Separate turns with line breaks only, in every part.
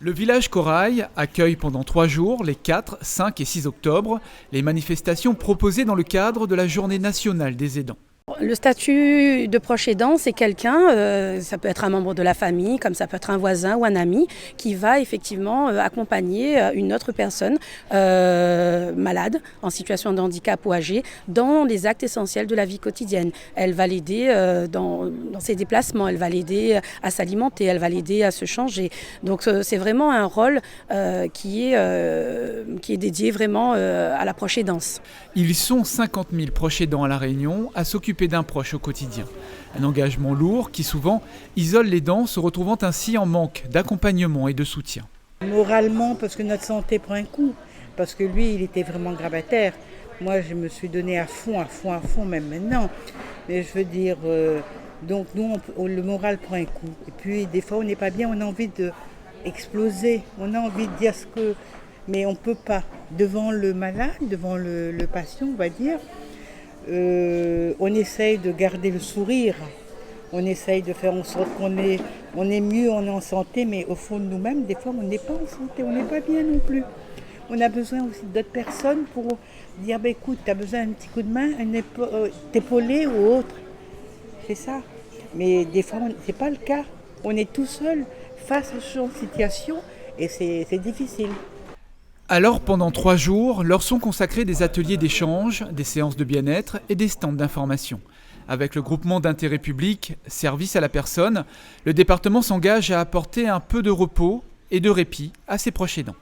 Le village Corail accueille pendant 3 jours, les 4, 5 et 6 octobre, les manifestations proposées dans le cadre de la Journée nationale des aidants.
Le statut de proche aidant, c'est quelqu'un, ça peut être un membre de la famille, comme ça peut être un voisin ou un ami, qui va effectivement accompagner une autre personne malade, en situation de handicap ou âgée, dans les actes essentiels de la vie quotidienne. Elle va l'aider dans ses déplacements, elle va l'aider à s'alimenter, elle va l'aider à se changer. Donc c'est vraiment un rôle qui est dédié vraiment à la proche aidance.
Ils sont 50 000 proches aidants à La Réunion à s'occuper d'un proche au quotidien. Un engagement lourd qui souvent isole l'aidant, se retrouvant ainsi en manque d'accompagnement et de soutien.
Moralement, parce que notre santé prend un coup, parce que lui, il était vraiment grabataire. Moi, je me suis donné à fond, même maintenant. Mais je veux dire, donc nous, le moral prend un coup. Et puis, des fois, on n'est pas bien, on a envie d'exploser, on a envie de dire ce que... Mais on ne peut pas. Devant le malade, devant le patient, on va dire, on essaye de garder le sourire. On essaye de faire en sorte qu'on est mieux, on est en santé, mais au fond de nous-mêmes, des fois, on n'est pas en santé, on n'est pas bien non plus. On a besoin aussi d'autres personnes pour dire, écoute, tu as besoin d'un petit coup de main, t'épauler ou autre. C'est ça. Mais des fois, ce n'est pas le cas. On est tout seul face à ce situation et c'est difficile.
Alors pendant 3 jours, leur sont consacrés des ateliers d'échange, des séances de bien-être et des stands d'information. Avec le groupement d'intérêt public Service à la personne, le département s'engage à apporter un peu de repos et de répit à ses proches aidants.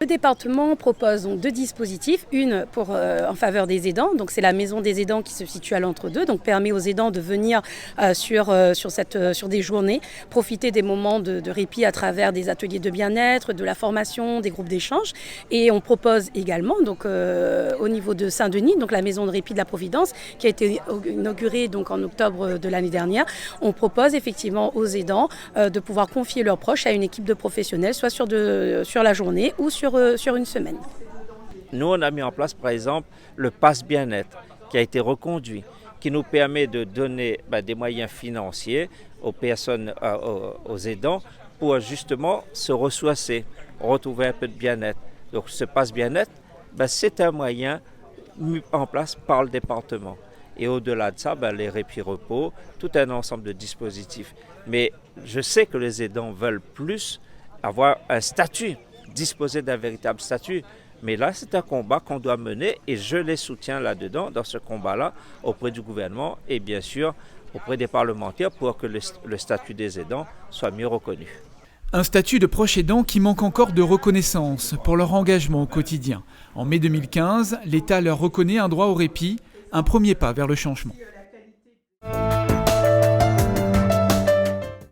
Le département propose donc 2 dispositifs, une en faveur des aidants, donc c'est la maison des aidants qui se situe à l'entre-deux, donc permet aux aidants de venir sur des journées, profiter des moments de répit à travers des ateliers de bien-être, de la formation, des groupes d'échange. Et on propose également donc au niveau de Saint-Denis, donc la maison de répit de la Providence, qui a été inaugurée donc en octobre de l'année dernière. On propose effectivement aux aidants de pouvoir confier leurs proches à une équipe de professionnels, soit sur la journée ou sur une semaine.
Nous, on a mis en place, par exemple, le Pass Bien-être, qui a été reconduit, qui nous permet de donner des moyens financiers aux personnes, aux aidants, pour justement se ressourcer, retrouver un peu de bien-être. Donc, ce Pass Bien-être, c'est un moyen mis en place par le département. Et au-delà de ça, les répits-repos, tout un ensemble de dispositifs. Mais je sais que les aidants veulent plus avoir un statut, disposer d'un véritable statut. Mais là, c'est un combat qu'on doit mener et je les soutiens là-dedans, dans ce combat-là, auprès du gouvernement et bien sûr auprès des parlementaires pour que le statut des aidants soit mieux reconnu.
Un statut de proche aidant qui manque encore de reconnaissance pour leur engagement au quotidien. En mai 2015, l'État leur reconnaît un droit au répit, un premier pas vers le changement.